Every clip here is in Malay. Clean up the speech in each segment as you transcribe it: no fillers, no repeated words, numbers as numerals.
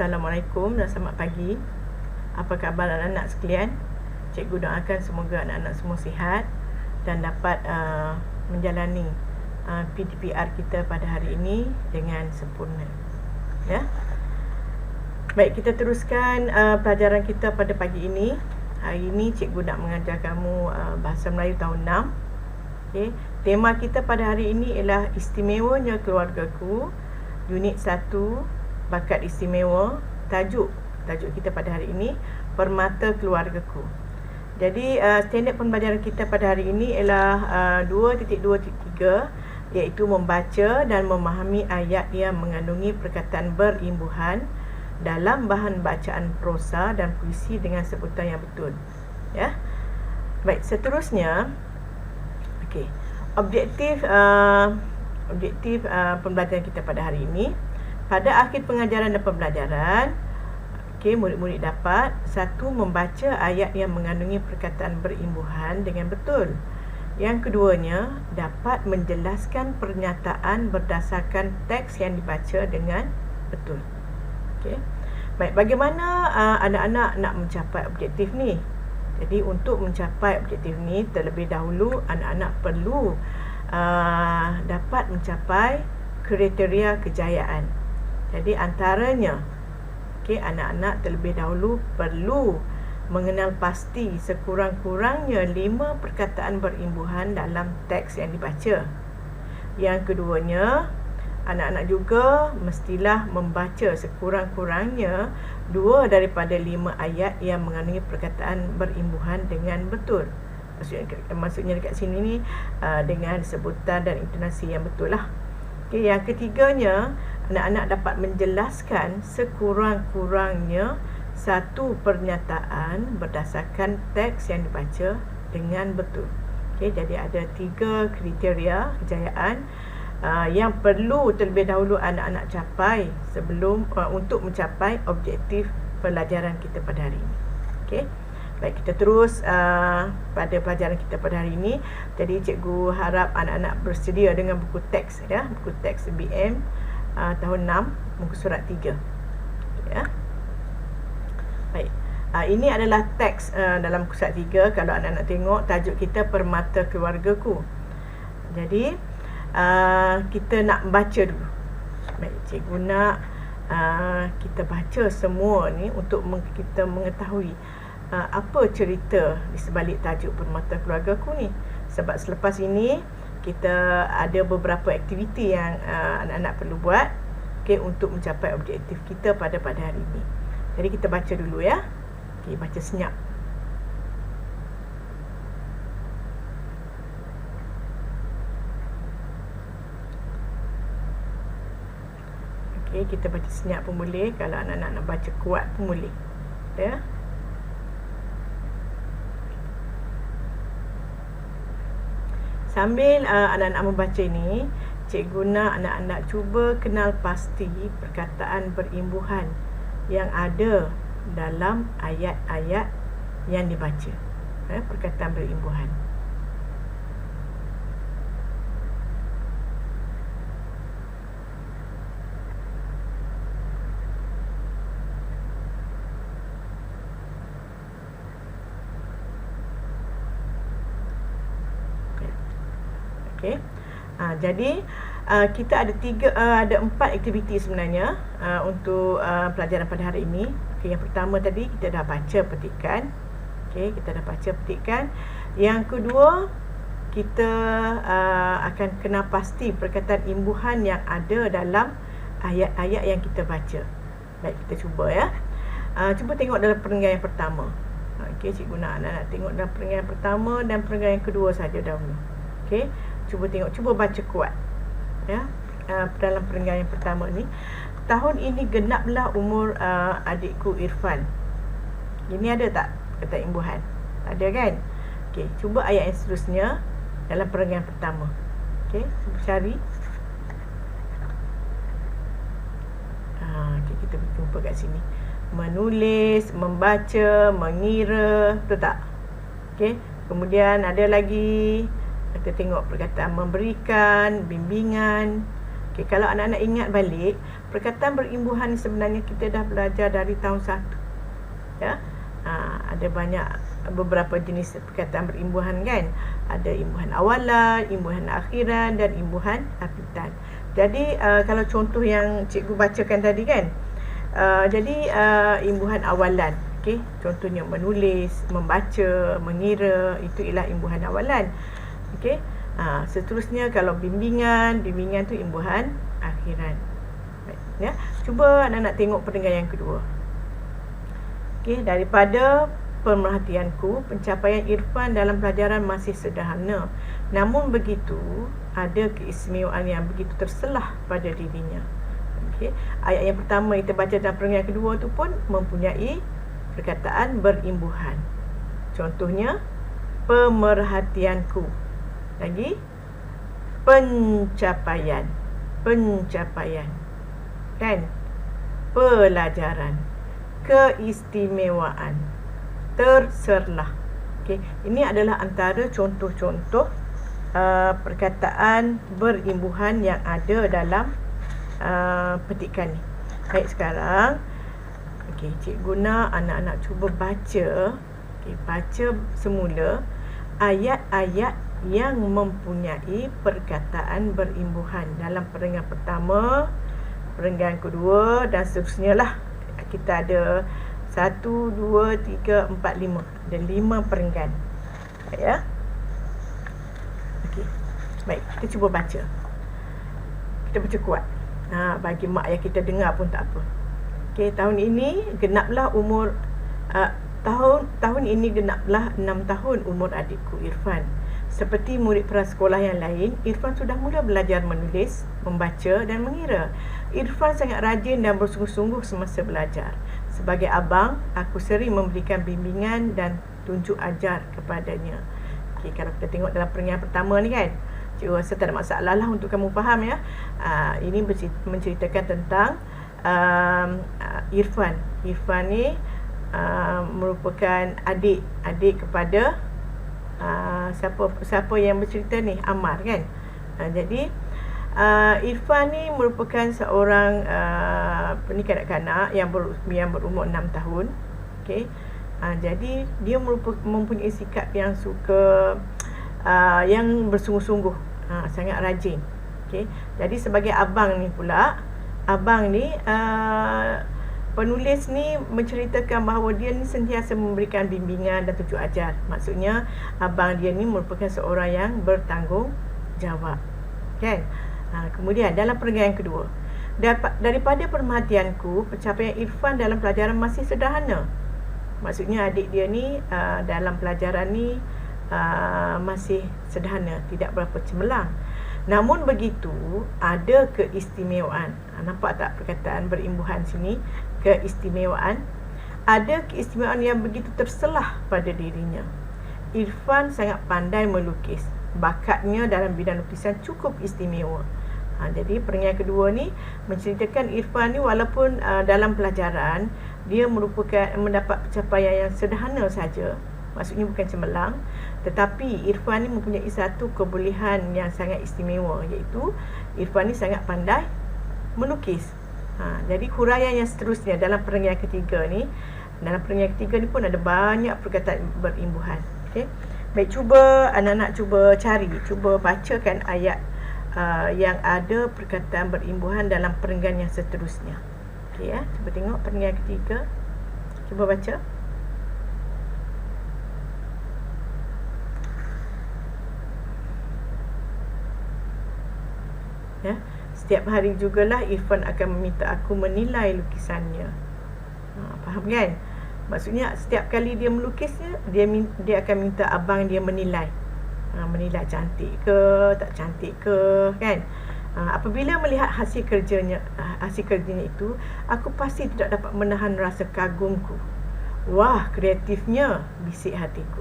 Assalamualaikum dan selamat pagi. Apa khabar anak-anak sekalian? Cikgu doakan semoga anak-anak semua sihat dan dapat menjalani PDPR kita pada hari ini dengan sempurna. Ya. Baik, kita teruskan pelajaran kita pada pagi ini. Hari ini cikgu nak mengajar kamu Bahasa Melayu tahun 6. Okay. Tema kita pada hari ini ialah istimewanya keluargaku. Unit 1, bakat istimewa. Tajuk kita pada hari ini, permata keluargaku. Jadi standard pembelajaran kita pada hari ini ialah 2.2.3, iaitu membaca dan memahami ayat yang mengandungi perkataan berimbuhan dalam bahan bacaan prosa dan puisi dengan sebutan yang betul. Ya. Baik, seterusnya, okey. Objektif pembelajaran kita pada hari ini, pada akhir pengajaran dan pembelajaran, murid-murid dapat 1. Membaca ayat yang mengandungi perkataan berimbuhan dengan betul. Yang keduanya, dapat menjelaskan pernyataan berdasarkan teks yang dibaca dengan betul. Baik, bagaimana anak-anak nak mencapai objektif ni? Jadi untuk mencapai objektif ni, terlebih dahulu anak-anak perlu dapat mencapai kriteria kejayaan. Jadi antaranya, anak-anak terlebih dahulu perlu mengenal pasti sekurang-kurangnya 5 perkataan berimbuhan dalam teks yang dibaca. Yang keduanya, anak-anak juga mestilah membaca sekurang-kurangnya 2 daripada 5 ayat yang mengandungi perkataan berimbuhan dengan betul. Maksudnya dekat sini ni dengan sebutan dan intonasi yang betul lah. Yang ketiganya, anak-anak dapat menjelaskan sekurang-kurangnya 1 pernyataan berdasarkan teks yang dibaca dengan betul. Jadi ada 3 kriteria kejayaan yang perlu terlebih dahulu anak-anak capai sebelum untuk mencapai objektif pelajaran kita pada hari ini. Baik, kita terus pada pelajaran kita pada hari ini. Jadi cikgu harap anak-anak bersedia dengan buku teks, ya, buku teks BM tahun 6, muka surat 3. Ya. Baik. Ini adalah teks dalam muka surat 3. Kalau anak-anak tengok, tajuk kita permata keluargaku. Jadi kita nak baca dulu. Baik, cikgu nak kita baca semua ni untuk kita mengetahui apa cerita di sebalik tajuk permata keluargaku ni. Sebab selepas ini kita ada beberapa aktiviti yang anak-anak perlu buat untuk mencapai objektif kita pada hari ini. Jadi kita baca dulu, ya. Baca senyap. Kita baca senyap pun boleh. Kalau anak-anak nak baca kuat pun boleh, ya. Sambil anak-anak membaca ini, cikgu nak anak-anak cuba kenal pasti perkataan berimbuhan yang ada dalam ayat-ayat yang dibaca. Perkataan berimbuhan. Jadi kita ada 4 aktiviti sebenarnya untuk pelajaran pada hari ini. Yang pertama tadi kita dah baca petikan. Kita dah baca petikan. Yang kedua, kita akan kenal pasti perkataan imbuhan yang ada dalam ayat-ayat yang kita baca. Baik, kita cuba, ya. Cuba tengok dalam perenggan yang pertama. Cikgu nak anak-anak tengok dalam perenggan yang pertama dan perenggan yang kedua saja dahulu. Cuba tengok, cuba baca kuat, ya. Dalam perenggan yang pertama ni, tahun ini genaplah umur adikku Irfan. Ini ada tak kata imbuhan? Tak ada, kan? Cuba ayat yang seterusnya dalam perenggan yang pertama. Cuba cari. Kita jumpa kat sini. Menulis, membaca, mengira, betul tak? Kemudian ada lagi, kita tengok perkataan memberikan, bimbingan. Kalau anak-anak ingat balik, Perkataan berimbuhan sebenarnya kita dah belajar dari tahun 1. Ya. Ada banyak beberapa jenis perkataan berimbuhan kan. Ada imbuhan awalan, imbuhan akhiran dan imbuhan apitan. Jadi kalau contoh yang cikgu bacakan tadi kan, imbuhan awalan, okey, contohnya menulis, membaca, mengira, itu ialah imbuhan awalan. Okey. Seterusnya kalau bimbingan tu imbuhan akhiran. Ya, cuba anak-anak tengok pendengar yang kedua. Okey, daripada pemerhatianku, pencapaian Irfan dalam pelajaran masih sederhana. Namun begitu, ada keistimewaan yang begitu terselah pada dirinya. Okey, ayat yang pertama kita baca dalam pendengar kedua tu pun mempunyai perkataan berimbuhan. Contohnya, pemerhatianku. Lagi, pencapaian. Kan? Pelajaran, keistimewaan, terselah. Okay. Ini adalah antara contoh-contoh perkataan berimbuhan yang ada dalam petikan ni. Baik, sekarang cikgu nak anak-anak cuba baca. Baca semula ayat-ayat yang mempunyai perkataan berimbuhan dalam perenggan pertama, perenggan kedua dan seterusnya lah. Kita ada 1, 2, 3, 4, 5. Ada 5 perenggan. Baik ya. Okey. Baik, kita cuba baca. Kita baca kuat. Bagi mak ayah kita dengar pun tak apa. Okey, tahun ini genaplah 6 tahun umur adikku Irfan. Seperti murid prasekolah yang lain, Irfan sudah mula belajar menulis, membaca dan mengira. Irfan sangat rajin dan bersungguh-sungguh semasa belajar. Sebagai abang, aku sering memberikan bimbingan dan tunjuk ajar kepadanya. Okey, kalau kita tengok dalam perenggan pertama ni kan, cikgu rasa tak ada masalah lah untuk kamu faham ya. Ini menceritakan tentang Irfan. Irfan ni merupakan adik kepada siapa yang bercerita ni, Ammar kan. Jadi Irfan ni merupakan seorang kanak-kanak yang berumur 6 tahun. Okey. Jadi dia mempunyai sikap yang suka yang bersungguh-sungguh, sangat rajin. Okey. Jadi sebagai abang ni pula, penulis ni menceritakan bahawa dia ni sentiasa memberikan bimbingan dan tunjuk ajar. Maksudnya abang dia ni merupakan seorang yang bertanggungjawab. Kan? Kemudian dalam perenggan yang kedua, daripada pemerhatianku, pencapaian Irfan dalam pelajaran masih sederhana. Maksudnya adik dia ni dalam pelajaran ni masih sederhana, tidak berapa cemerlang. Namun begitu, ada keistimewaan. Nampak tak perkataan berimbuhan sini? Keistimewaan. Ada keistimewaan yang begitu terselah pada dirinya. Irfan sangat pandai melukis. Bakatnya dalam bidang lukisan cukup istimewa. Jadi perenggan kedua ni menceritakan Irfan ni walaupun dalam pelajaran dia mendapat pencapaian yang sederhana saja. Maksudnya bukan cemerlang, tetapi Irfan ni mempunyai satu kebolehan yang sangat istimewa, iaitu Irfan ni sangat pandai melukis. Jadi huraian yang seterusnya dalam perenggan ketiga ni, pun ada banyak perkataan berimbuhan. Okey. Baik, cuba anak-anak cuba bacakan ayat yang ada perkataan berimbuhan dalam perenggan yang seterusnya. Okey ya, cuba tengok perenggan ketiga. Cuba baca. Ya, setiap hari jugalah Irfan akan meminta aku menilai lukisannya. Faham kan? Maksudnya setiap kali dia melukisnya, dia akan minta abang dia menilai. Menilai cantik ke, tak cantik ke, kan? Apabila melihat hasil kerjanya itu, aku pasti tidak dapat menahan rasa kagumku. Wah, kreatifnya, bisik hatiku.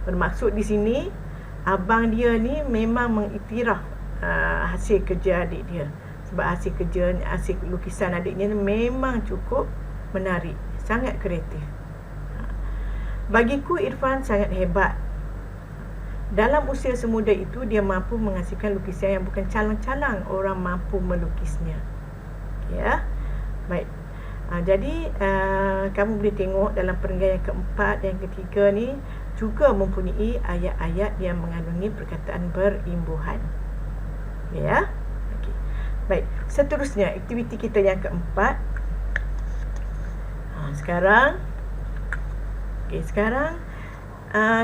Bermaksud di sini, abang dia ni memang mengiktiraf hasil kerja adik dia. Sebab hasil lukisan adiknya memang cukup menarik, sangat kreatif. Bagiku Irfan sangat hebat. Dalam usia semuda itu dia mampu menghasilkan lukisan yang bukan calang-calang orang mampu melukisnya. Ya. Baik. Jadi kamu boleh tengok dalam perenggan yang keempat dan ketiga ni juga mempunyai ayat-ayat yang mengandungi perkataan berimbuhan. Ya. Okey. Baik, seterusnya aktiviti kita yang keempat. Sekarang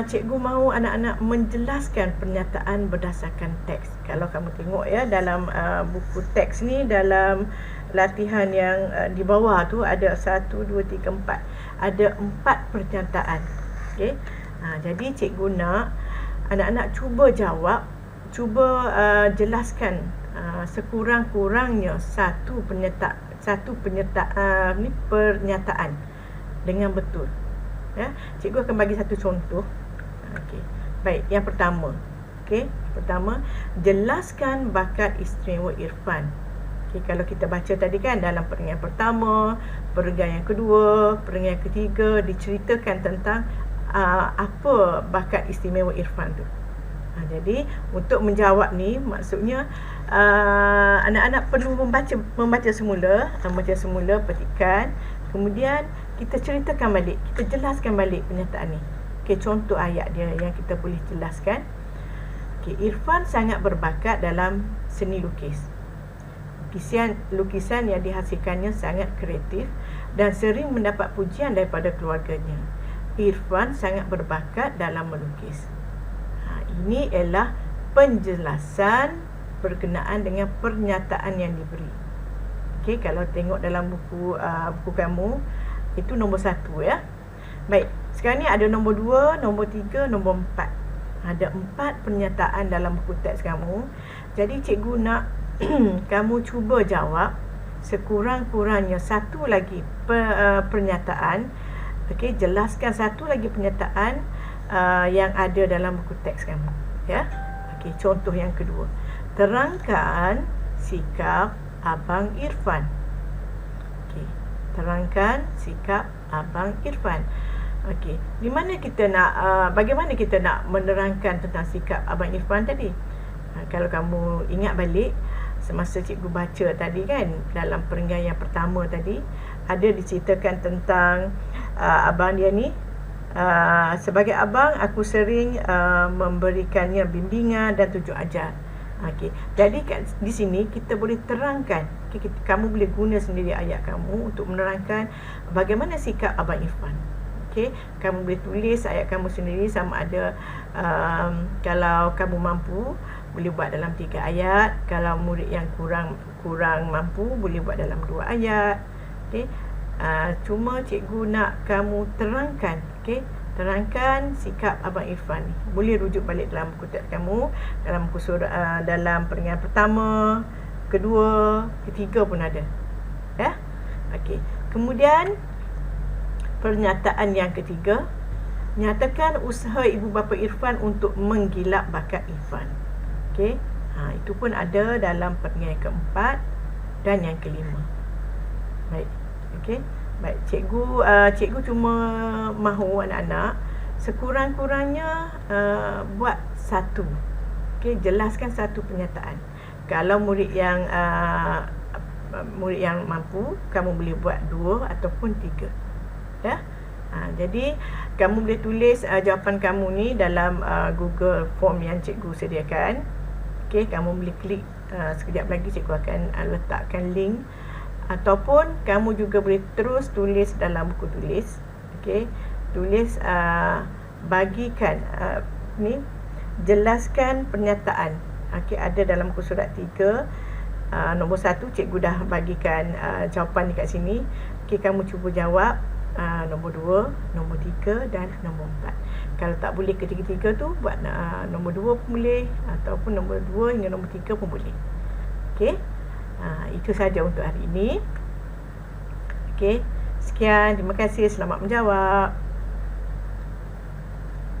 cikgu mahu anak-anak menjelaskan pernyataan berdasarkan teks. Kalau kamu tengok ya dalam buku teks ni, dalam latihan yang di bawah tu ada 1, 2, 3, 4. Ada 4 pernyataan. Okey. Jadi cikgu nak anak-anak cuba jawab, cuba jelaskan sekurang-kurangnya satu pernyataan dengan betul. Ya, cikgu akan bagi satu contoh. Okey. Baik, yang pertama. Okey, pertama, jelaskan bakat istimewa Irfan. Okey, kalau kita baca tadi kan dalam perenggan pertama, perenggan yang kedua, perenggan yang ketiga diceritakan tentang apa bakat istimewa Irfan tu. Jadi untuk menjawab ni maksudnya anak-anak perlu membaca semula, petikan, kemudian kita ceritakan balik, kita jelaskan balik pernyataan ni. Okey, contoh ayat dia yang kita boleh jelaskan. Okey, Irfan sangat berbakat dalam seni lukis. Lukisan yang dihasilkannya sangat kreatif dan sering mendapat pujian daripada keluarganya. Irfan sangat berbakat dalam melukis. Ini ialah penjelasan berkenaan dengan pernyataan yang diberi. Okey, kalau tengok dalam buku kamu, itu nombor 1 ya. Baik, sekarang ni ada nombor 2, nombor 3, nombor 4. Ada 4 pernyataan dalam buku teks kamu. Jadi cikgu nak kamu cuba jawab sekurang-kurangnya satu lagi pernyataan. Okey, jelaskan satu lagi pernyataan yang ada dalam buku teks kamu, ya. Okey, contoh yang kedua. Terangkan sikap Abang Irfan. Okey, terangkan sikap Abang Irfan. Okey, di mana kita nak bagaimana kita nak menerangkan tentang sikap Abang Irfan tadi? Kalau kamu ingat balik semasa cikgu baca tadi kan, dalam perenggan yang pertama tadi ada diceritakan tentang abang dia ni, sebagai abang aku sering memberikannya bimbingan dan tunjuk ajar. Okey, jadi di sini kita boleh terangkan. Okay, kamu boleh guna sendiri ayat kamu untuk menerangkan bagaimana sikap Abang Irfan. Okey, kamu boleh tulis ayat kamu sendiri, sama ada kalau kamu mampu boleh buat dalam 3 ayat. Kalau murid yang kurang mampu boleh buat dalam 2 ayat. Okey, cuma cikgu nak kamu terangkan. Okey, terangkan sikap Abang Irfan ni. Boleh rujuk balik dalam buku teks kamu, dalam buku dalam perenggan pertama, kedua, ketiga pun ada. Ya. Okey. Kemudian pernyataan yang ketiga, nyatakan usaha ibu bapa Irfan untuk menggilap bakat Irfan. Okey. Itu pun ada dalam perenggan yang keempat dan yang kelima. Baik. Okey. Baik, cikgu cuma mahu anak-anak sekurang-kurangnya buat satu. Okey, jelaskan satu pernyataan. Kalau murid yang mampu, kamu boleh buat 2 ataupun 3. Ya. Jadi kamu boleh tulis jawapan kamu ni dalam Google Form yang cikgu sediakan. Okey, kamu boleh klik sekejap lagi cikgu akan letakkan link, ataupun kamu juga boleh terus tulis dalam buku tulis. Okey, tulis bagikan ni, jelaskan pernyataan. Okey, ada dalam muka surat 3 nombor 1 cikgu dah bagikan jawapan dekat sini. Okey, kamu cuba jawab nombor 2, nombor 3 dan nombor 4. Kalau tak boleh ketiga-tiga tu, buat nombor 2 pun boleh, ataupun nombor 2 hingga nombor 3 pun boleh. Okey, itu saja untuk hari ini. Okey, sekian, terima kasih, selamat menjawab.